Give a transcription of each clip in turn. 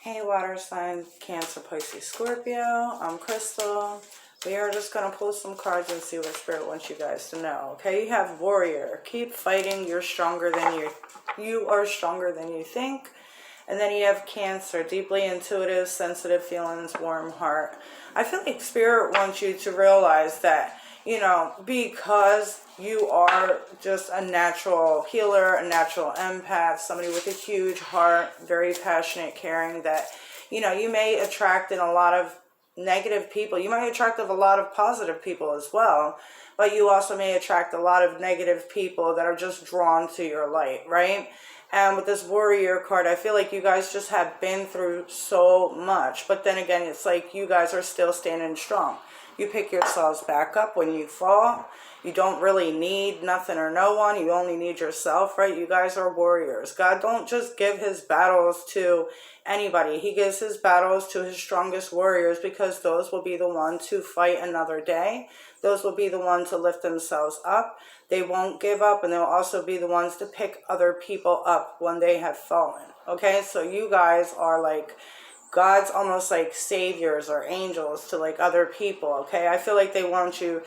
Hey water sign, Cancer, Pisces, Scorpio. I'm Crystal. We are just going to pull some cards and see what Spirit wants you guys to know. Okay, you have Warrior. Keep fighting. You're stronger than you are stronger than you think. And then you have Cancer. Deeply intuitive, sensitive feelings, warm heart. I feel like Spirit wants you to realize that, you know, because you are just a natural healer, a natural empath, somebody with a huge heart, very passionate, caring, that, you know, you may attract in a lot of negative people. You might attract a lot of positive people as well, but you also may attract a lot of negative people that are just drawn to your light, right? And with this Warrior card, I feel like you guys just have been through so much. But then again, it's like you guys are still standing strong. You pick yourselves back up when you fall. You don't really need nothing or no one. You only need yourself, right? You guys are warriors. God don't just give his battles to anybody. He gives his battles to his strongest warriors, because those will be the ones to fight another day. Those will be the ones to lift themselves up. They won't give up, and they'll also be the ones to pick other people up when they have fallen. Okay, so you guys are like God's almost like saviors or angels to like other people. Okay, I feel like they want you,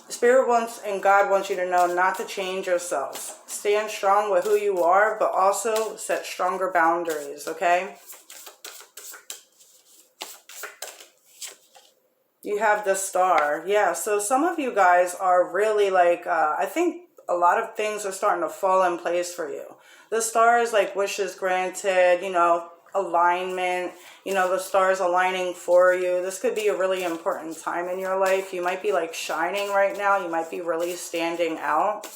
Spirit wants and God wants you to know not to change yourselves. Stand strong with who you are, but also set stronger boundaries. Okay, you have the Star. Yeah, so some of you guys are really like, I think a lot of things are starting to fall in place for you. The Star is like wishes granted, you know, alignment, you know, the stars aligning for you. This could be a really important time in your life. You might be like shining right now. You might be really standing out.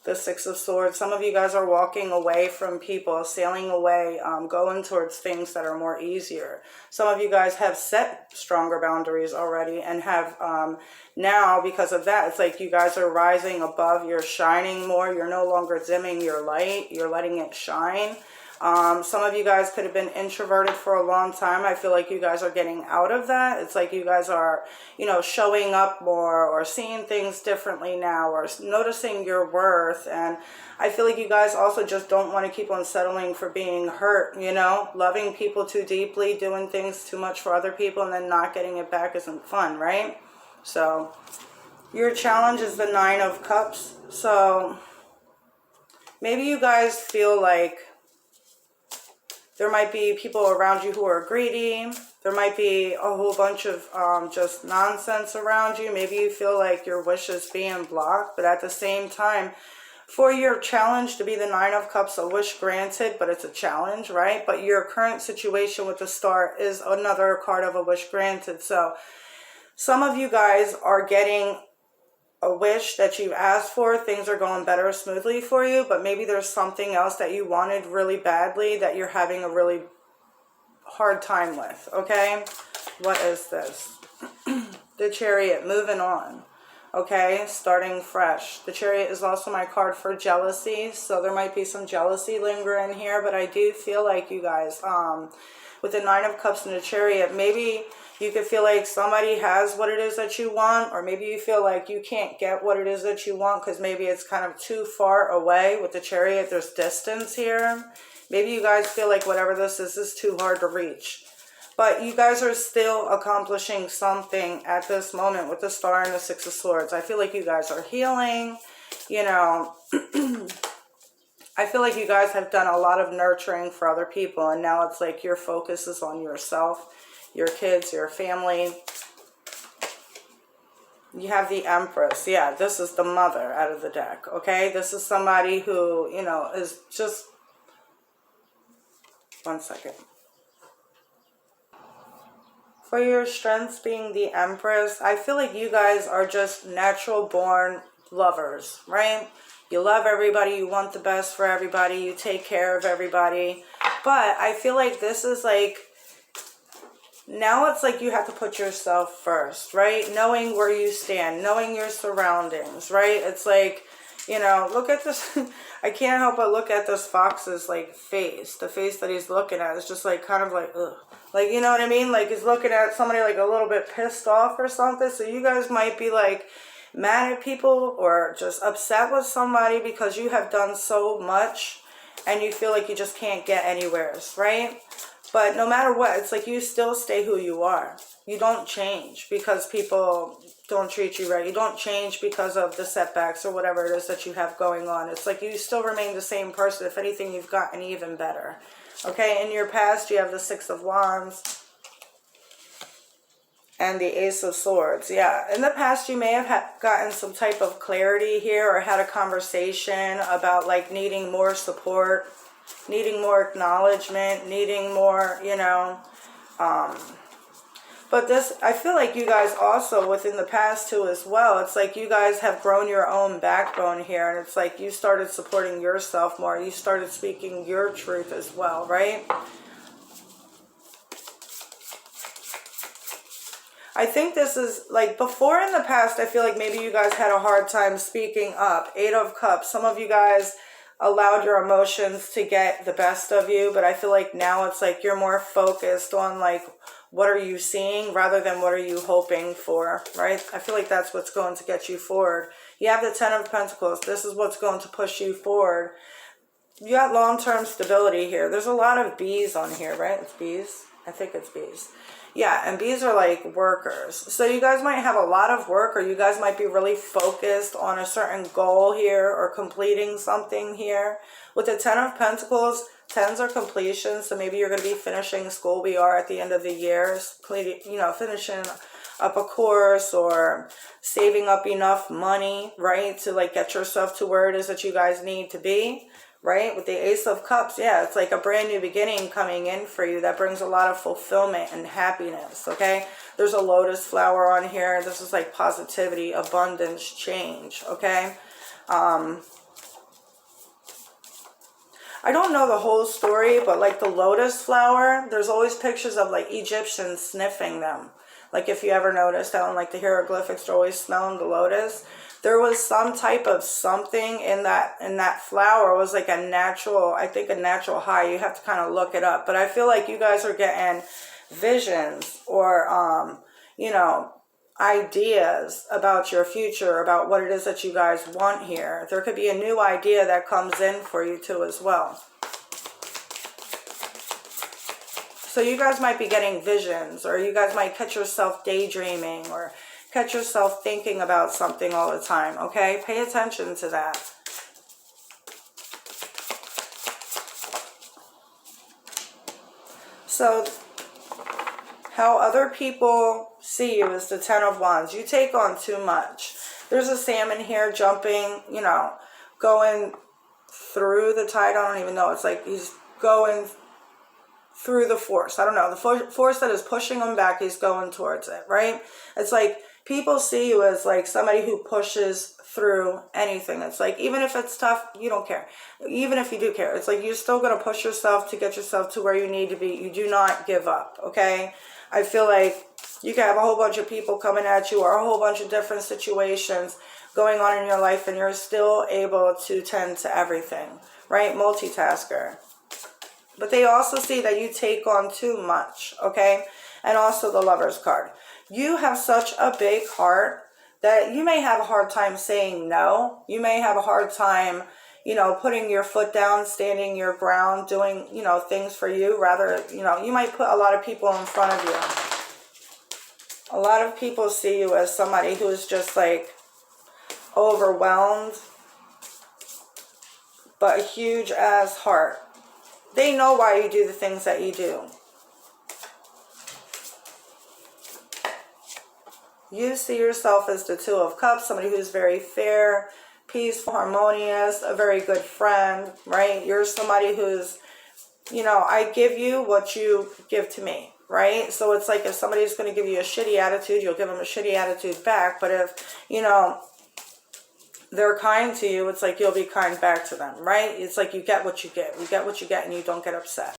The Six of Swords. Some of you guys are walking away from people, sailing away, going towards things that are more easier. Some of you guys have set stronger boundaries already and have now, because of that, it's like you guys are rising above. You're shining more. You're no longer dimming your light. You're letting it shine. Some of you guys could have been introverted for a long time. I feel like you guys are getting out of that. It's like you guys are, you know, showing up more or seeing things differently now or noticing your worth. And I feel like you guys also just don't want to keep on settling for being hurt, you know, loving people too deeply, doing things too much for other people, and then not getting it back isn't fun, right? So your challenge is the Nine of Cups. So maybe you guys feel like there might be people around you who are greedy. There might be a whole bunch of just nonsense around you. Maybe you feel like your wish is being blocked. But at the same time, for your challenge to be the Nine of Cups, a wish granted, but it's a challenge, right? But your current situation with the Star is another card of a wish granted. So some of you guys are getting a wish that you've asked for. Things are going better smoothly for you, but maybe there's something else that you wanted really badly that you're having a really hard time with. Okay, what is this? The Chariot, moving on. Okay, starting fresh. The Chariot is also my card for jealousy, so there might be some jealousy lingering here, but I do feel like you guys, with the Nine of Cups and the Chariot, maybe you could feel like somebody has what it is that you want, or maybe you feel like you can't get what it is that you want because maybe it's kind of too far away. With the Chariot, there's distance here. Maybe you guys feel like whatever this is too hard to reach. But you guys are still accomplishing something at this moment with the Star and the Six of Swords. I feel like you guys are healing, you know. I feel like you guys have done a lot of nurturing for other people, and now it's like your focus is on yourself, your kids, your family. You have the Empress. Yeah, this is the mother out of the deck, okay? This is somebody who, you know, is just... One second. For your strengths being the Empress, I feel like you guys are just natural born lovers, right? You love everybody, you want the best for everybody, you take care of everybody. But I feel like this is like, now it's like you have to put yourself first, right? Knowing where you stand, knowing your surroundings, right? It's like, you know, look at this. I can't help but look at this fox's like face. The face that he's looking at is just like kind of like, ugh. Like, you know what I mean? Like he's looking at somebody like a little bit pissed off or something. So you guys might be like mad at people or just upset with somebody because you have done so much and you feel like you just can't get anywhere, right? But no matter what, it's like you still stay who you are. You don't change because people don't treat you right. You don't change because of the setbacks or whatever it is that you have going on. It's like you still remain the same person. If anything, you've gotten even better. Okay, in your past, you have the Six of Wands and the Ace of Swords. Yeah, in the past, you may have gotten some type of clarity here or had a conversation about like needing more support, needing more acknowledgement, needing more, you know, but this, I feel like you guys also within the past too as well, it's like you guys have grown your own backbone here, and it's like you started supporting yourself more. You started speaking your truth as well, right? I think this is like before in the past, I feel like maybe you guys had a hard time speaking up. Eight of Cups. Some of you guys allowed your emotions to get the best of you, but I feel like now it's like you're more focused on like what are you seeing rather than what are you hoping for, right? I feel like that's what's going to get you forward. You have the Ten of Pentacles. This is what's going to push you forward. You got long-term stability here. There's a lot of bees on here, right? It's bees. I think it's bees. Yeah, and bees are like workers. So you guys might have a lot of work, or you guys might be really focused on a certain goal here or completing something here. With the Ten of Pentacles, tens are completion. So maybe you're going to be finishing school. We are at the end of the year, you know, finishing up a course or saving up enough money, right, to like get yourself to where it is that you guys need to be. Right? With the Ace of Cups, yeah, it's like a brand new beginning coming in for you that brings a lot of fulfillment and happiness, okay? There's a lotus flower on here. This is like positivity, abundance, change, okay? I don't know the whole story, but like the lotus flower, there's always pictures of like Egyptians sniffing them. Like if you ever noticed on like the hieroglyphics, they're always smelling the lotus. There was some type of something in that flower. It was like a natural, I think a natural high. You have to kind of look it up. But I feel like you guys are getting visions or, you know, ideas about your future, about what it is that you guys want here. There could be a new idea that comes in for you too as well. So you guys might be getting visions, or you guys might catch yourself daydreaming or catch yourself thinking about something all the time, okay? Pay attention to that. So how other people see you is the Ten of Wands. You take on too much. There's a salmon here jumping, you know, going through the tide. I don't even know. It's like he's going through the force. I don't know. The force that is pushing him back, he's going towards it, right? It's like people see you as like somebody who pushes through anything. It's like, even if it's tough, you don't care. Even if you do care, it's like you're still going to push yourself to get yourself to where you need to be. You do not give up, okay? I feel like you can have a whole bunch of people coming at you or a whole bunch of different situations going on in your life, and you're still able to tend to everything, right? Multitasker. But they also see that you take on too much, okay? And also the Lover's card. You have such a big heart that you may have a hard time saying no. You may have a hard time, you know, putting your foot down, standing your ground, doing, you know, things for you. Rather, you know, you might put a lot of people in front of you. A lot of people see you as somebody who is just like overwhelmed, but a huge ass heart. They know why you do the things that you do. You see yourself as the Two of Cups, somebody who's very fair, peaceful, harmonious, a very good friend, right? You're somebody who's, you know, I give you what you give to me, right? So it's like if somebody's going to give you a shitty attitude, you'll give them a shitty attitude back. But if, you know, they're kind to you, it's like you'll be kind back to them, right? It's like you get what you get. You get what you get and you don't get upset.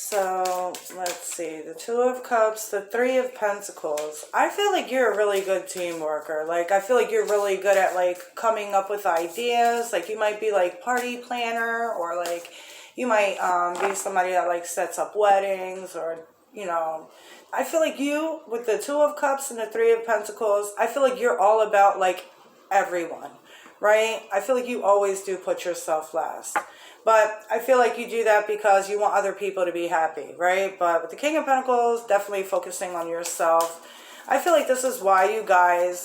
So, let's see. The Two of Cups, the Three of Pentacles. I feel like you're a really good team worker. Like, I feel like you're really good at, like, coming up with ideas. Like, you might be, like, party planner, or, like, you might be somebody that, like, sets up weddings, or, you know. I feel like you, with the Two of Cups and the Three of Pentacles, I feel like you're all about, like, everyone, right? I feel like you always do put yourself last. But I feel like you do that because you want other people to be happy, right? But with the King of Pentacles, definitely focusing on yourself. I feel like this is why you guys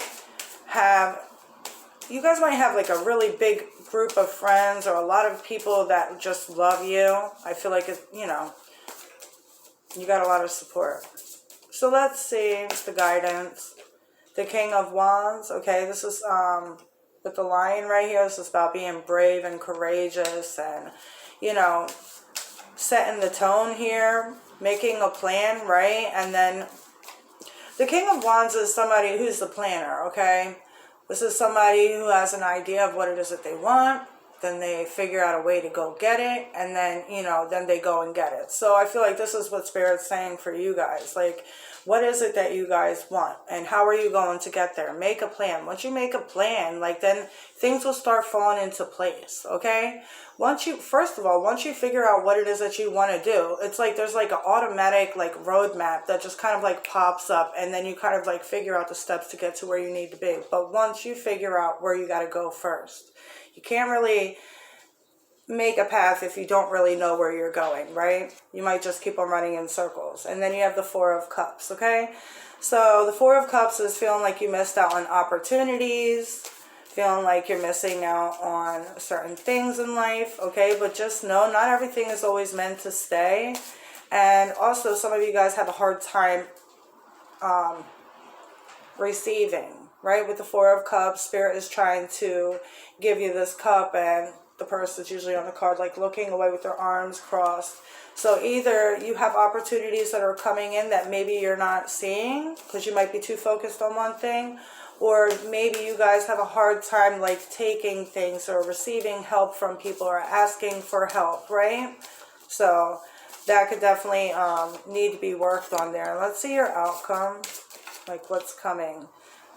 might have like a really big group of friends or a lot of people that just love you. I feel like, you got a lot of support. So let's see the guidance. The King of Wands, okay, this is with the Lion right here. This is about being brave and courageous and, setting the tone here, making a plan, right? And then the King of Wands is somebody who's the planner, okay? This is somebody who has an idea of what it is that they want. Then they figure out a way to go get it. And then, then they go and get it. So I feel like this is what Spirit's saying for you guys. Like, what is it that you guys want? And how are you going to get there? Make a plan. Once you make a plan, then things will start falling into place, okay? First of all, once you figure out what it is that you want to do, it's like there's like an automatic roadmap that just kind of pops up, and then you kind of figure out the steps to get to where you need to be. But once you figure out where you got to go first, you can't really make a path if you don't really know where you're going, right? You might just keep on running in circles. And then you have the Four of Cups, okay? So the Four of Cups is feeling like you missed out on opportunities, feeling like you're missing out on certain things in life, okay? But just know not everything is always meant to stay. And also some of you guys have a hard time receiving, right? With the Four of Cups, Spirit is trying to give you this cup, and the person is usually on the card looking away with their arms crossed. So either you have opportunities that are coming in that maybe you're not seeing because you might be too focused on one thing, or maybe you guys have a hard time taking things or receiving help from people or asking for help, right? So that could definitely need to be worked on there. Let's see your outcome, what's coming.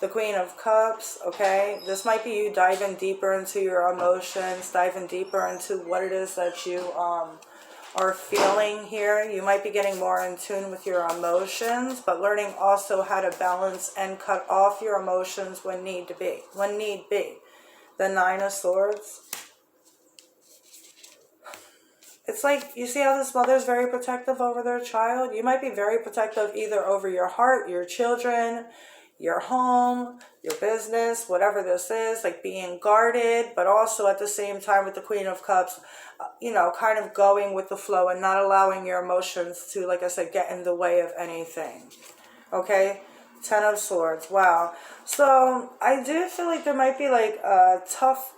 The Queen of Cups, okay? This might be you diving deeper into your emotions, diving deeper into what it is that you are feeling here. You might be getting more in tune with your emotions, but learning also how to balance and cut off your emotions when need be. The Nine of Swords. It's like, you see how this mother is very protective over their child? You might be very protective either over your heart, your children, your home, your business, whatever this is, being guarded, but also at the same time with the Queen of Cups, kind of going with the flow and not allowing your emotions to, like I said, get in the way of anything. Okay? Ten of Swords. Wow. So I do feel like there might be a tough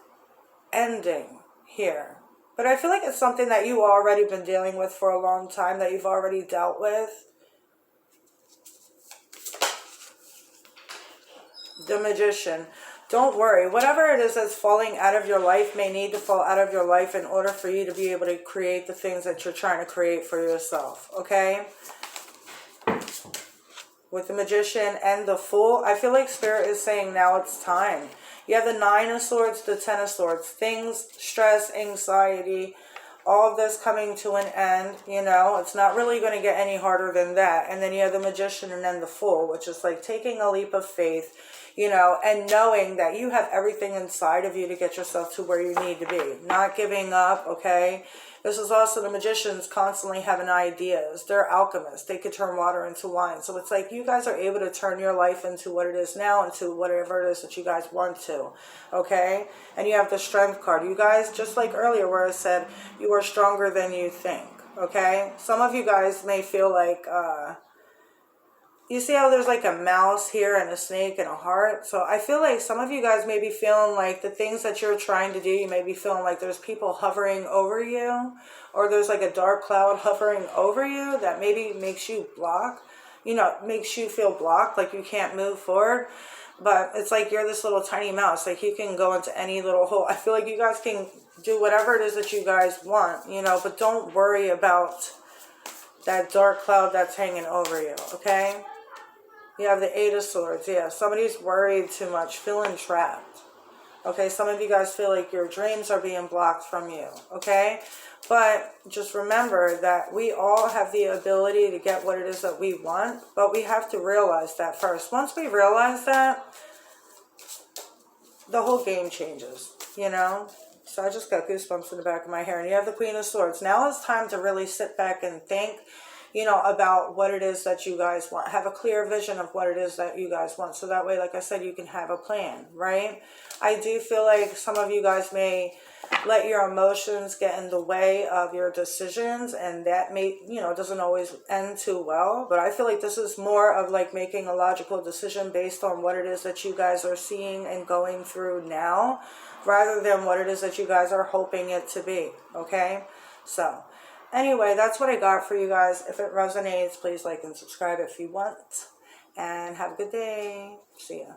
ending here. But I feel like it's something that you've already been dealing with for a long time, that you've already dealt with. The Magician. Don't worry. Whatever it is that's falling out of your life may need to fall out of your life in order for you to be able to create the things that you're trying to create for yourself. Okay? With the Magician and the Fool, I feel like Spirit is saying now it's time. You have the Nine of Swords, the Ten of Swords. Things, stress, anxiety, all of this coming to an end, it's not really going to get any harder than that. And then you have the Magician and then the Fool, which is taking a leap of faith, and knowing that you have everything inside of you to get yourself to where you need to be. Not giving up, okay? This is also the Magicians constantly having ideas. They're alchemists. They could turn water into wine. So it's you guys are able to turn your life into what it is now, into whatever it is that you guys want to, okay? And you have the Strength card. You guys, just like earlier where it said, you are stronger than you think, okay? Some of you guys may feel you see how there's a mouse here and a snake and a heart? So I feel like some of you guys may be feeling the things that you're trying to do, you may be feeling there's people hovering over you, or there's a dark cloud hovering over you that maybe makes you block, makes you feel blocked, you can't move forward. But it's you're this little tiny mouse, you can go into any little hole. I feel like you guys can do whatever it is that you guys want, but don't worry about that dark cloud that's hanging over you, okay? You have the Eight of Swords. Yeah, somebody's worried too much, feeling trapped. Okay, some of you guys feel like your dreams are being blocked from you. Okay, but just remember that we all have the ability to get what it is that we want, but we have to realize that first. Once we realize that, the whole game changes, you know? So I just got goosebumps in the back of my hair. And you have the Queen of Swords. Now it's time to really sit back and think, you know, about what it is that you guys want. Have a clear vision of what it is that you guys want. So that way, like I said, you can have a plan, right? I do feel like some of you guys may let your emotions get in the way of your decisions, and that may, you know, doesn't always end too well. But I feel like this is more of like making a logical decision based on what it is that you guys are seeing and going through now, rather than what it is that you guys are hoping it to be. Okay, so anyway, that's what I got for you guys. If it resonates, please like and subscribe if you want, and have a good day. See ya.